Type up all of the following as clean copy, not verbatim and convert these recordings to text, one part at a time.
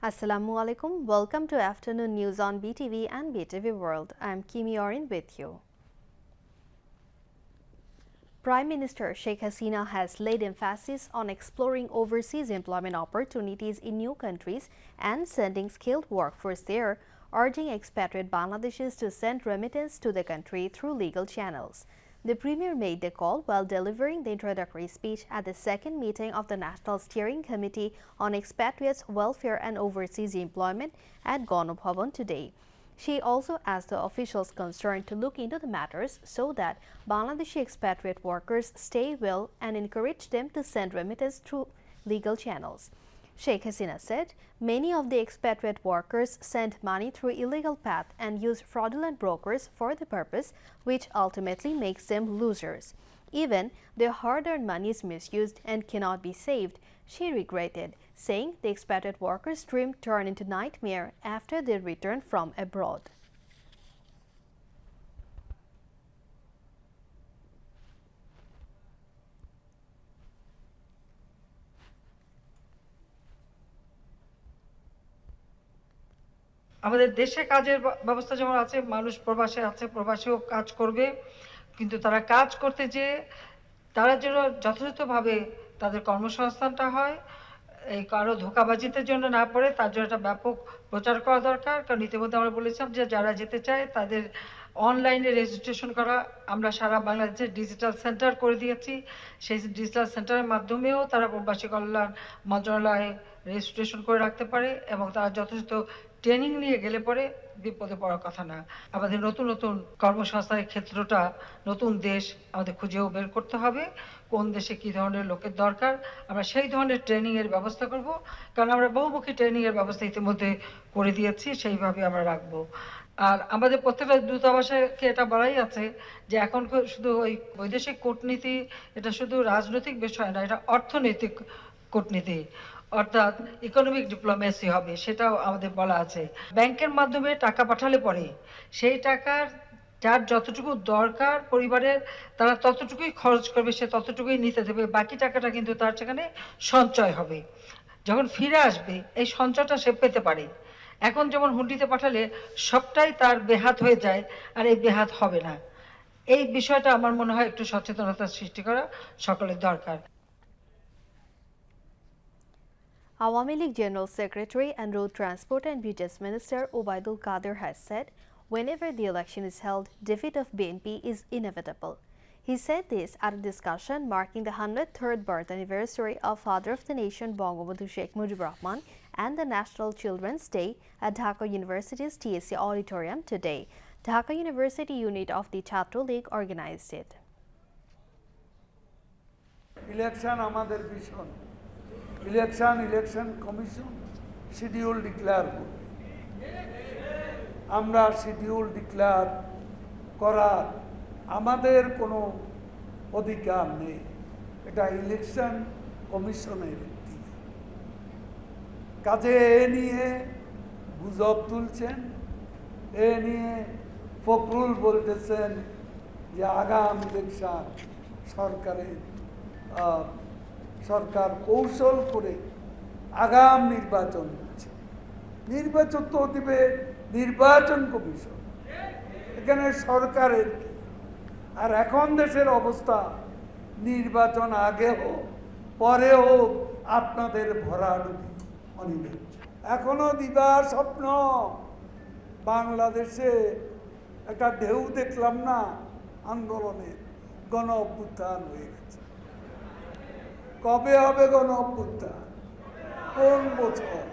Assalamu alaikum. Welcome to Afternoon News on BTV and BTV World. I'm Kimi Orin with you. Prime Minister Sheikh Hasina has laid emphasis on exploring overseas employment opportunities in new countries and sending skilled workforce there, urging expatriate Bangladeshis to send remittance to the country through legal channels. The Premier made the call while delivering the introductory speech at the second meeting of the National Steering Committee on Expatriates' Welfare and Overseas Employment at Ganobhavan today. She also asked the officials concerned to look into the matters so that Bangladeshi expatriate workers stay well and encourage them to send remittance through legal channels. Sheikh Hasina said many of the expatriate workers send money through illegal path and use fraudulent brokers for the purpose, which ultimately makes them losers. Even their hard-earned money is misused and cannot be saved, she regretted, saying the expatriate workers' dream turned into nightmare after they returned from abroad. আমাদের দেশে কাজের ব্যবস্থা যেমন আছে, মানুষ প্রবাসে আছে, প্রবাসেও কাজ করবে, কিন্তু তারা কাজ করতে যে তারা যেন যথাযথভাবে তাদের কর্মসংস্থানটা হয়, এই কারো ধোঁকাবাজিতে জন্য না পড়ে, তার জন্য একটা ব্যাপক প্রচার করা দরকার। কারণ ইতিমধ্যে আমরা বলেছিলাম যে যারা যেতে চায় তাদের অনলাইনে রেজিস্ট্রেশন করা আমরা সারা বাংলাদেশে ডিজিটাল সেন্টার করে দিয়েছি। সেই ডিজিটাল সেন্টারের মাধ্যমেও তারা প্রবাসী কল্যাণ মন্ত্রণালয়ে রেজিস্ট্রেশন করে রাখতে পারে এবং তারা যথেষ্ট ট্রেনিং নিয়ে গেলে পরে বিপদে পড়ার কথা না। আমাদের নতুন নতুন কর্মসংস্থানের ক্ষেত্রটা নতুন দেশ আমাদের খুঁজেও বের করতে হবে, কোন দেশে কী ধরনের লোকের দরকার, আমরা সেই ধরনের ট্রেনিংয়ের ব্যবস্থা করব। কারণ আমরা বহুমুখী ট্রেনিংয়ের ব্যবস্থা ইতিমধ্যে করে দিয়েছি, সেইভাবে আমরা রাখবো। আর আমাদের প্রত্যেকটা দূতাবাসকে এটা বলাই আছে যে এখন শুধু ওই বৈদেশিক কূটনীতি এটা শুধু রাজনৈতিক বিষয় না, এটা অর্থনৈতিক কূটনীতি, অর্থাৎ ইকোনমিক ডিপ্লোমেসি হবে, সেটাও আমাদের বলা আছে। ব্যাংকের মাধ্যমে টাকা পাঠালে পরে সেই টাকার যার যতটুকু দরকার পরিবারের তারা ততটুকুই খরচ করবে, সে ততটুকুই নিতে দেবে, বাকি টাকাটা কিন্তু তার সেখানে সঞ্চয় হবে। যখন ফিরে আসবে এই সঞ্চয়টা সে পেতে পারে। এখন যেমন হুন্ডিতে পাঠালে সবটাই তার বেহাত হয়ে যায়, আর এই বেহাত হবে না। এই বিষয়টা আমার মনে হয় একটু সচেতনতা সৃষ্টি করা সকলের দরকার। Awami League General Secretary and Road Transport and Bridges Minister Obaidul Qadir has said whenever the election is held, defeat of BNP is inevitable. He said this at a discussion marking the 103rd birth anniversary of Father of the Nation Bangabandhu Sheikh Mujibur Rahman and the National Children's Day at Dhaka University's TSC Auditorium today. Dhaka University unit of the Chhatro League organized it. Election আমাদের ভীষণ election commission schedule declare করবে। আমরা schedule declare করার আমাদের কোনো অধিকার নেই, এটা ইলেকশন কমিশনের একটি কাজে। এ নিয়ে গুজব তুলছেন, এ নিয়ে ফখরুল বলতেছেন যে আগাম ইলেকশন সরকার কৌশল করে আগাম নির্বাচন দিচ্ছে। নির্বাচন তো দিবে নির্বাচন কমিশন, এখানে সরকারের কি? আর এখন দেশের অবস্থা নির্বাচন আগে হোক পরে হোক আপনাদের ভরাডুবি অনিবার্য। এখনো দিবার স্বপ্ন। বাংলাদেশে একটা ঢেউ দেখলাম না, আন্দোলনের গণ অভ্যুত্থান হয়ে গেছে। কবে হবে গণ অভ্যুত্থান? কোন বছর?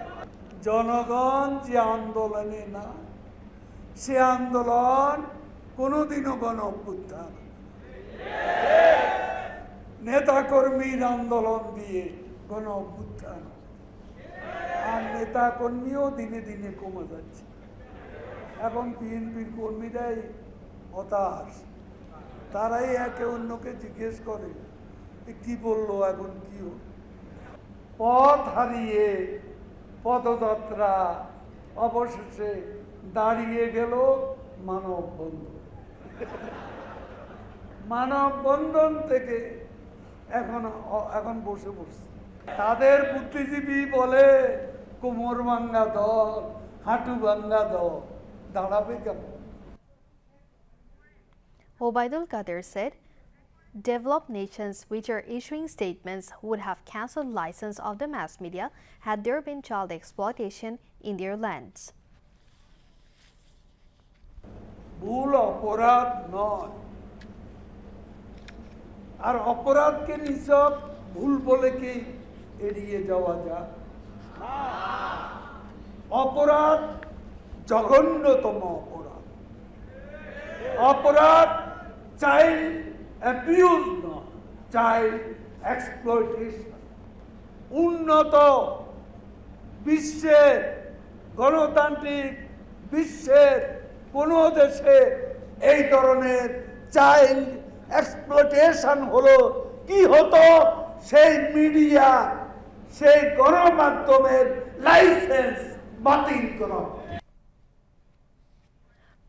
জনগণ যে আন্দোলনে না, সে আন্দোলন কোনোদিনও গণ অভ্যুত্থান, নেতাকর্মীর আন্দোলন দিয়ে গণ অভ্যুত্থান। আর নেতাকর্মীও দিনে দিনে কমে যাচ্ছে। এখন বিএনপির কর্মীরাই হতাশ, তারাই একে অন্যকে জিজ্ঞেস করে কি বললো, এখন কি হল। পথ হারিয়ে পদযাত্রা অবশেষে দাঁড়িয়ে গেল মানববন্ধন। মানববন্ধন থেকে এখন বসে পড়ছে। তাদের বুদ্ধিজীবী বলে কোমর ভাঙ্গা দল, হাঁটু ভাঙ্গা দল দাঁড়াবে কেমন? Obaidul Qadir said, developed nations which are issuing statements would have cancelled license of the mass media had there been child exploitation in their lands. ভুল অপরাধ নয়, আর অপরাধকে নিছক ভুল বলে কি এড়িয়ে যাওয়া যায়? অপরাধ জঘন্যতম অপরাধ। অপরাধ চাইল্ড অ্যাবিউজ নয়, চাইল্ড এক্সপ্লয়টেশন। উন্নত বিশ্বের, গণতান্ত্রিক বিশ্বের কোনো দেশে এই ধরনের চাইল্ড এক্সপ্লয়টেশন হলো কি হতো? সেই মিডিয়া, সেই গণমাধ্যমের লাইসেন্স বাতিল করা।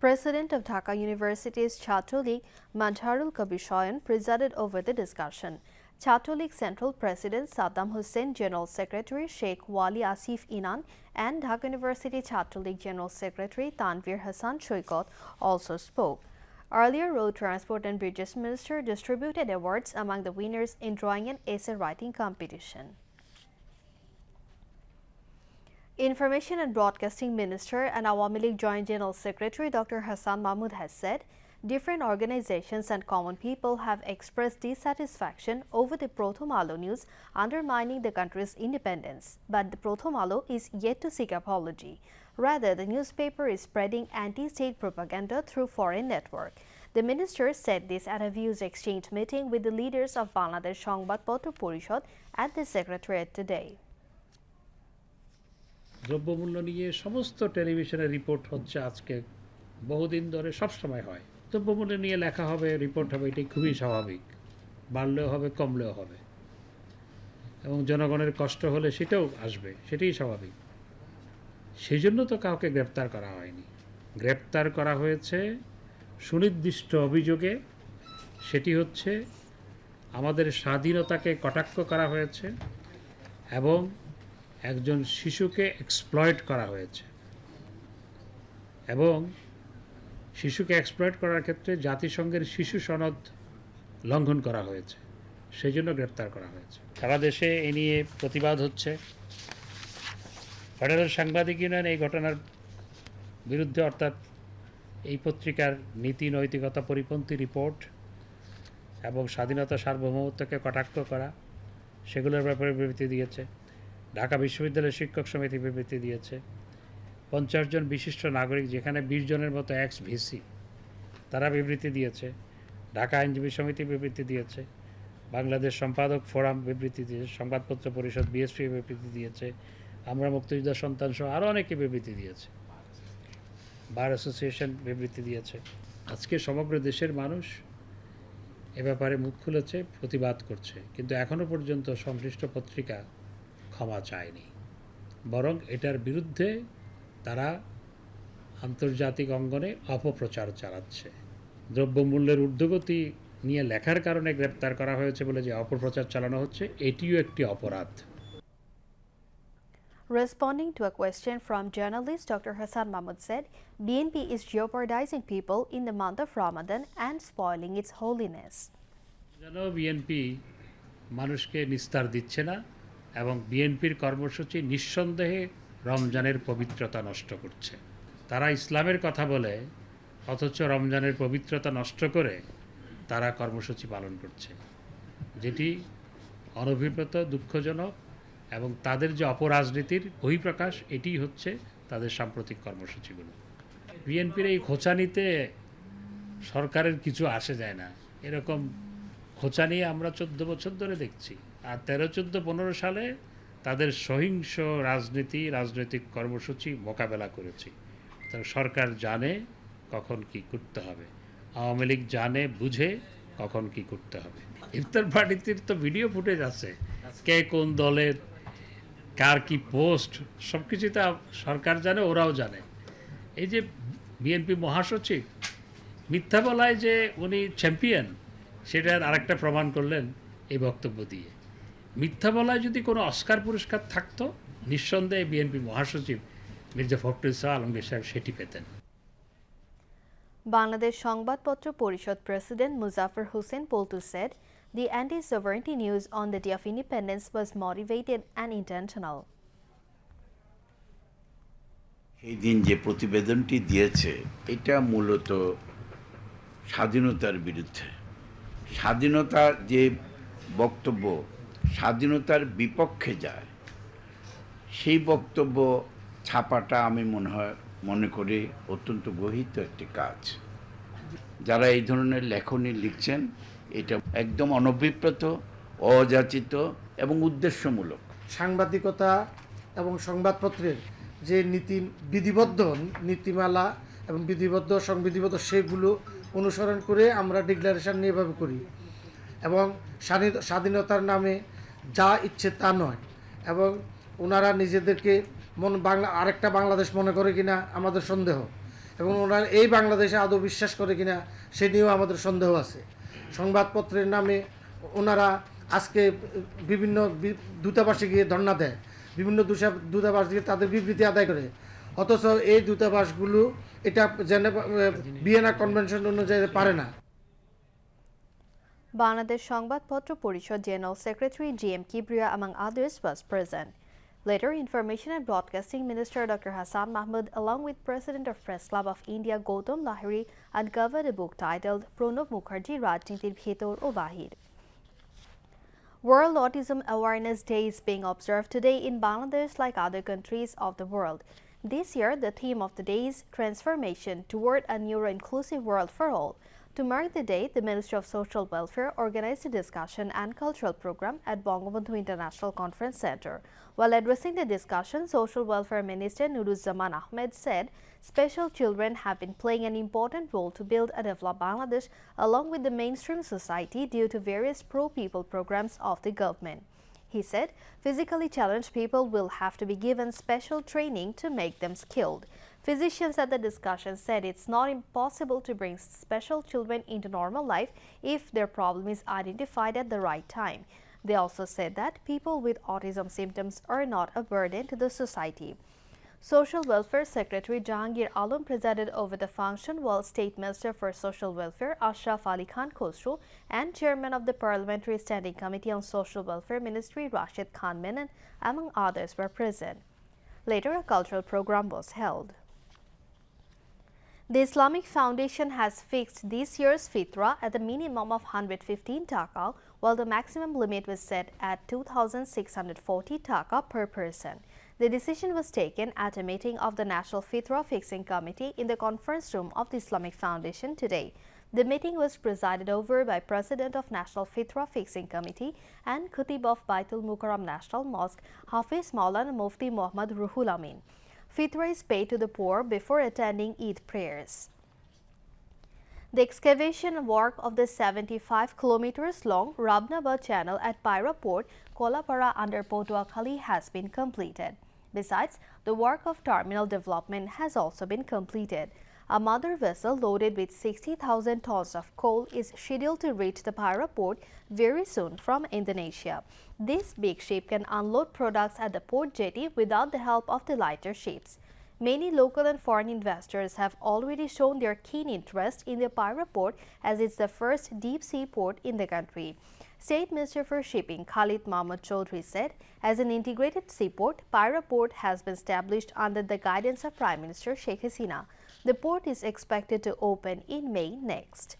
President of Dhaka University's Chhatro League, Mazharul Kabir Shoyan, presided over the discussion. Chhatro League Central President Saddam Hussain, General Secretary Sheikh Wali Asif Inan, and Dhaka University Chhatro League General Secretary Tanvir Hassan Shoikot also spoke. Earlier, Road Transport and Bridges Minister distributed awards among the winners in drawing an essay writing competition. Information and Broadcasting Minister and Awami League Joint General Secretary Dr. Hassan Mahmood has said different organizations and common people have expressed dissatisfaction over the Prothom Alo news undermining the country's independence. But the Prothom Alo is yet to seek apology. Rather, the newspaper is spreading anti-state propaganda through foreign network. The minister said this at a views exchange meeting with the leaders of Bangladesh Sangbadpatra Porishad at the Secretariat today. দ্রব্যমূল্য নিয়ে সমস্ত টেলিভিশনের report হচ্ছে আজকে, বহুদিন ধরে সব সময় হয়। দ্রব্যমূল্য নিয়ে লেখা হবে, রিপোর্ট হবে, এটাই খুবই স্বাভাবিক। বাড়লেও হবে, কমলেও হবে, এবং জনগণের কষ্ট হলে সেটাও আসবে, সেটাই স্বাভাবিক। সেই জন্য তো কাউকে গ্রেপ্তার করা হয়নি। গ্রেপ্তার করা হয়েছে সুনির্দিষ্ট অভিযোগে। সেটি হচ্ছে আমাদের স্বাধীনতাকে কটাক্ষ করা হয়েছে এবং একজন শিশুকে এক্সপ্লয়েট করা হয়েছে, এবং শিশুকে এক্সপ্লয়েট করার ক্ষেত্রে জাতিসংঘের শিশু সনদ লঙ্ঘন করা হয়েছে, সেই জন্য গ্রেপ্তার করা হয়েছে। সারা দেশে এ নিয়ে প্রতিবাদ হচ্ছে। ফেডারেল সাংবাদিক ইউনিয়ন এই ঘটনার বিরুদ্ধে, অর্থাৎ এই পত্রিকার নীতি নৈতিকতা পরিপন্থী রিপোর্ট এবং স্বাধীনতা সার্বভৌমত্বকে কটাক্ষ করা, সেগুলোর ব্যাপারে বিবৃতি দিয়েছে। ঢাকা বিশ্ববিদ্যালয়ের শিক্ষক সমিতি বিবৃতি দিয়েছে। 50 জন বিশিষ্ট নাগরিক, যেখানে 20 জনের মতো এক্স ভিসি, তারা বিবৃতি দিয়েছে। ঢাকা আইনজীবী সমিতি বিবৃতি দিয়েছে। বাংলাদেশ সম্পাদক ফোরাম বিবৃতি দিয়েছে। সংবাদপত্র পরিষদ বিএসপি বিবৃতি দিয়েছে। আমরা মুক্তিযোদ্ধা সন্তান সহ আরও অনেকে বিবৃতি দিয়েছে। বার অ্যাসোসিয়েশন বিবৃতি দিয়েছে। আজকে সমগ্র দেশের মানুষ এ ব্যাপারে মুখ খুলেছে, প্রতিবাদ করছে, কিন্তু এখনও পর্যন্ত সংশ্লিষ্ট পত্রিকা ক্ষমা চায়নি, বরং এটার বিরুদ্ধে তারা আন্তর্জাতিক অঙ্গনে অপপ্রচার চালাচ্ছে। দ্রব্যমূল্যের ঊর্ধ্বগতি নিয়ে লেখার কারণে গ্রেপ্তার করা হয়েছে বলে যে অপপ্রচার চালানো হচ্ছে, এটিও একটি অপরাধ। Responding to a question from journalist Dr. Hassan Mahmood said, BNP is jeopardizing people in the month of Ramadan and spoiling its holiness. যেন বিএনপি মানুষকে নিস্তার দিচ্ছে না, এবং বিএনপির কর্মসূচি নিঃসন্দেহে রমজানের পবিত্রতা নষ্ট করছে। তারা ইসলামের কথা বলে অথচ রমজানের পবিত্রতা নষ্ট করে তারা কর্মসূচি পালন করছে, যেটি অনভিপ্রেত, দুঃখজনক, এবং তাদের যে অপরাজনীতির বহিঃপ্রকাশ, এটি হচ্ছে তাদের সাম্প্রতিক কর্মসূচিগুলো। বিএনপির এই খোঁচানিতে সরকারের কিছু আসে যায় না। এরকম খোঁচা নিয়ে আমরা 14 বছর ধরে দেখছি। আর 13, 14, 15 সালে তাদের সহিংস রাজনৈতিক কর্মসূচি মোকাবেলা করেছি। তার সরকার জানে কখন কি করতে হবে, আওয়ামী লীগ জানে বুঝে কখন কি করতে হবে। ইফতার পার্টিতে তো ভিডিও ফুটেজ আছে, কে কোন দলের, কার কি পোস্ট, সব কিছুই তো সরকার জানে, ওরাও জানে। এই যে বিএনপি মহাসচিব মিথ্যা বলায় যে উনি চ্যাম্পিয়ন, সেটার আরেকটা প্রমাণ করলেন এই বক্তব্য দিয়ে। মিথ্যা বলায় যদি কোনো অস্কার পুরস্কার থাকতো নিঃসন্দেহে বিএনপি মহাসচিব মির্জা ফখরুল ইসলাম আলমগীর সাহেব সেটি পেতেন। Bangladesh সংবাদপত্র পরিষদ President Muzaffar Hussain Poltu said the anti-sovereignty news on the day of independence was motivated and intentional. এই দিন যে প্রতিবেদনটি দিয়েছে এটা মূলত স্বাধীনতার বিরুদ্ধে, স্বাধীনতার যে বক্তব্য স্বাধীনতার বিপক্ষে যায় সেই বক্তব্য ছাপাটা আমি মনে করি অত্যন্ত গহিত একটি কাজ। যারা এই ধরনের লেখনী লিখছেন এটা একদম অনভিপ্রেত, অযাচিত এবং উদ্দেশ্যমূলক। সাংবাদিকতা এবং সংবাদপত্রের যে বিধিবদ্ধ নীতিমালা এবং সংবিধিবদ্ধ সেগুলো অনুসরণ করে আমরা ডিক্লারেশন নিয়ে এভাবে করি এবং স্বাধীনতার নামে যা ইচ্ছে তা নয়, এবং ওনারা নিজেদেরকে আরেকটা বাংলাদেশ মনে করে কিনা আমাদের সন্দেহ, এবং ওনারা এই বাংলাদেশে আদৌ বিশ্বাস করে কিনা সে নিয়েও আমাদের সন্দেহ আছে। সংবাদপত্রের নামে ওনারা আজকে বিভিন্ন দূতাবাসে গিয়ে ধর্ণা দেয়, বিভিন্ন দূতাবাস দিয়ে তাদের বিবৃতি আদায় করে, অথচ এই দূতাবাসগুলো এটা ভিয়েনা কনভেনশন অনুযায়ী পারে না। Bangladesh সংবাদপত্র পরিষদ General Secretary G.M. Kibriya, among others, was present. Later, Information and Broadcasting Minister Dr. Hassan Mahmud, along with President of Press Club of India Gautam Lahiri, uncovered a book titled Pranab Mukherjee Rajnitir Bhetor o Bahir. World Autism Awareness Day is being observed today in Bangladesh like other countries of the world. This year, the theme of the day is Transformation Toward a Neuro-Inclusive World for All. To mark the day, the Ministry of Social Welfare organized a discussion and cultural program at Bangabandhu International Conference Center. While addressing the discussion, Social Welfare Minister Nuruzzaman Ahmed said special children have been playing an important role to build and develop Bangladesh along with the mainstream society due to various pro-people programs of the government. He said physically challenged people will have to be given special training to make them skilled. Physicians at the discussion said it's not impossible to bring special children into normal life if their problem is identified at the right time. They also said that people with autism symptoms are not a burden to the society. Social Welfare Secretary Jahangir Alam presided over the function, while State Minister for Social Welfare Ashraf Ali Khan Khosrow and Chairman of the Parliamentary Standing Committee on Social Welfare Ministry Rashid Khan Menon, among others, were present. Later, a cultural program was held. The Islamic Foundation has fixed this year's fitra at a minimum of 115 taka, while the maximum limit was set at 2,640 taka per person. The decision was taken at a meeting of the National Fitra Fixing Committee in the conference room of the Islamic Foundation today. The meeting was presided over by President of National Fitra Fixing Committee and Khatib of Baitul Mukarram National Mosque, Hafiz Maulana Mufti Muhammad Ruhul Amin. Fitra is paid to the poor before attending Eid prayers. The excavation work of the 75 kilometers long Rabnabad Channel at Paira Port, Kolapara under Potuakhali has been completed. Besides, the work of terminal development has also been completed. A mother vessel loaded with 60,000 tons of coal is scheduled to reach the Paira port very soon from Indonesia. This big ship can unload products at the port jetty without the help of the lighter ships. Many local and foreign investors have already shown their keen interest in the Paira port, as it's the first deep-sea port in the country. State Minister for Shipping Khalid Mahmood Chaudhry said, as an integrated seaport, Paira port has been established under the guidance of Prime Minister Sheikh Hasina. The port is expected to open in May next.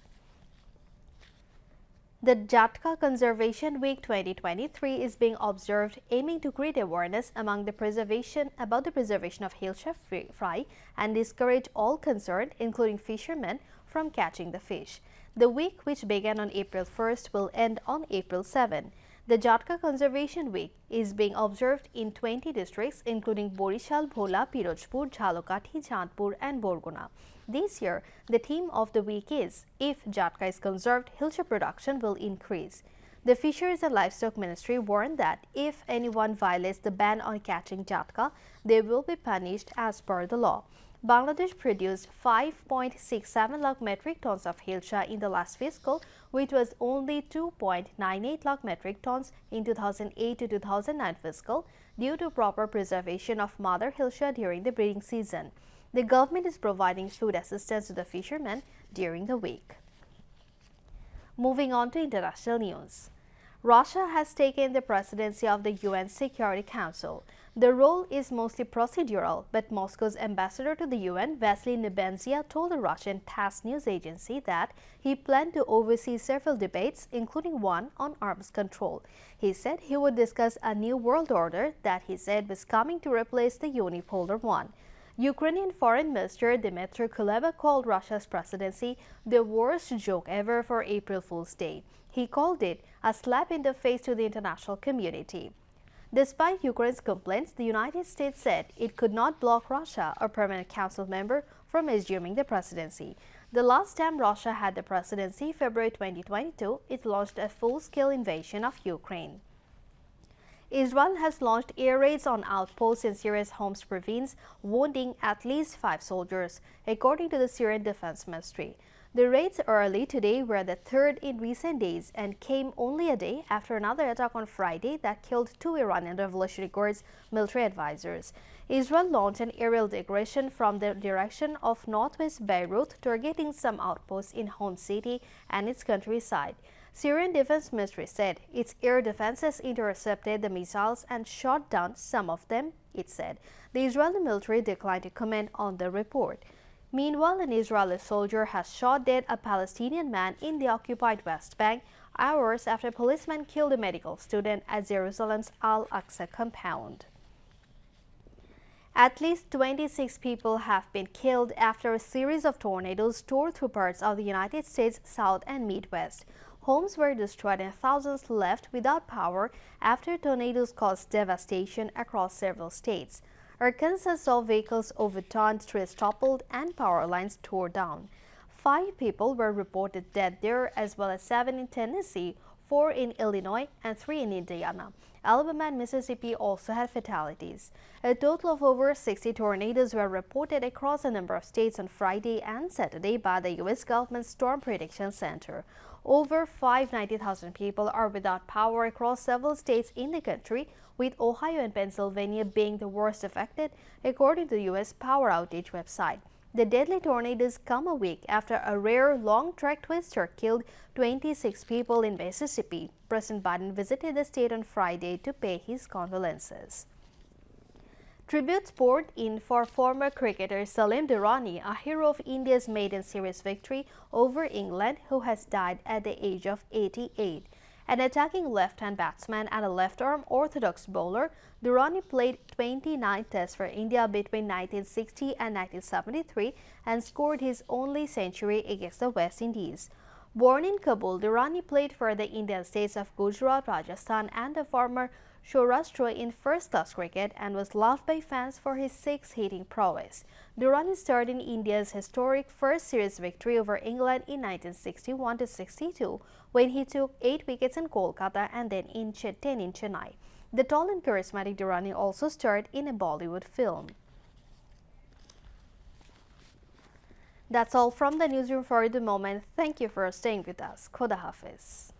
The Jatka Conservation Week 2023 is being observed, aiming to create awareness about the preservation of hilsa fry and discourage all concerned, including fishermen, from catching the fish. The week, which began on April 1st, will end on April 7. The Jatka Conservation Week is being observed in 20 districts, including Borishal, Bhola, Pirojpur, Jhalokati, Chandpur, and Borgona. This year, the theme of the week is, if Jatka is conserved, hilsa production will increase. The Fisheries and Livestock Ministry warned that if anyone violates the ban on catching Jatka, they will be punished as per the law. Bangladesh produced 5.67 lakh metric tons of hilsa in the last fiscal, which was only 2.98 lakh metric tons in 2008 to 2009 fiscal due to proper preservation of mother hilsa during the breeding season. The government is providing food assistance to the fishermen during the week. Moving on to international news. Russia has taken the presidency of the UN Security Council. The role is mostly procedural, but Moscow's ambassador to the UN, Vasily Nebenzia, told the Russian TASS news agency that he planned to oversee several debates, including one on arms control. He said he would discuss a new world order that he said was coming to replace the unipolar one. Ukrainian Foreign Minister Dmytro Kuleba called Russia's presidency the worst joke ever for April Fool's Day. He called it a slap in the face to the international community. Despite Ukraine's complaints, the United States said it could not block Russia, a permanent council member, from assuming the presidency. The last time Russia had the presidency, February 2022, it launched a full-scale invasion of Ukraine. Israel has launched air raids on outposts in Syria's Homs province, wounding at least 5 soldiers, according to the Syrian Defense Ministry. The raids early today were the third in recent days and came only a day after another attack on Friday that killed 2 Iranian Revolutionary Guards military advisors. Israel launched an aerial aggression from the direction of northwest Beirut, targeting some outposts in Homs city and its countryside. Syrian Defense Ministry said its air defenses intercepted the missiles and shot down some of them, it said. The Israeli military declined to comment on the report. Meanwhile, an Israeli soldier has shot dead a Palestinian man in the occupied West Bank hours after a policeman killed a medical student at Jerusalem's Al-Aqsa compound. At least 26 people have been killed after a series of tornadoes tore through parts of the United States South and Midwest. Homes were destroyed and thousands left without power after tornadoes caused devastation across several states. Arkansas saw vehicles overturned, trees toppled, and power lines tore down. 5 people were reported dead there, as well as 7 in Tennessee, 4 in Illinois, and 3 in Indiana. Alabama and Mississippi also had fatalities. A total of over 60 tornadoes were reported across a number of states on Friday and Saturday by the U.S. government's Storm Prediction Center. Over 590,000 people are without power across several states in the country, with Ohio and Pennsylvania being the worst affected, according to the U.S. Power Outage website. The deadly tornadoes come a week after a rare long-track twister killed 26 people in Mississippi. President Biden visited the state on Friday to pay his condolences. Tributes poured in for former cricketer Salim Durrani, a hero of India's maiden series victory over England, who has died at the age of 88. An attacking left-hand batsman and a left-arm orthodox bowler, Durrani played 29 tests for India between 1960 and 1973 and scored his only century against the West Indies. Born in Kabul, Durrani played for the Indian states of Gujarat, Rajasthan, and the former Saurashtra in first-class cricket and was loved by fans for his 6-hitting prowess. Durrani starred in India's historic first series victory over England in 1961-62 when he took 8 wickets in Kolkata and then 10 in Chennai. The tall and charismatic Durrani also starred in a Bollywood film. That's all from the newsroom for the moment. Thank you for staying with us. Khuda Hafiz.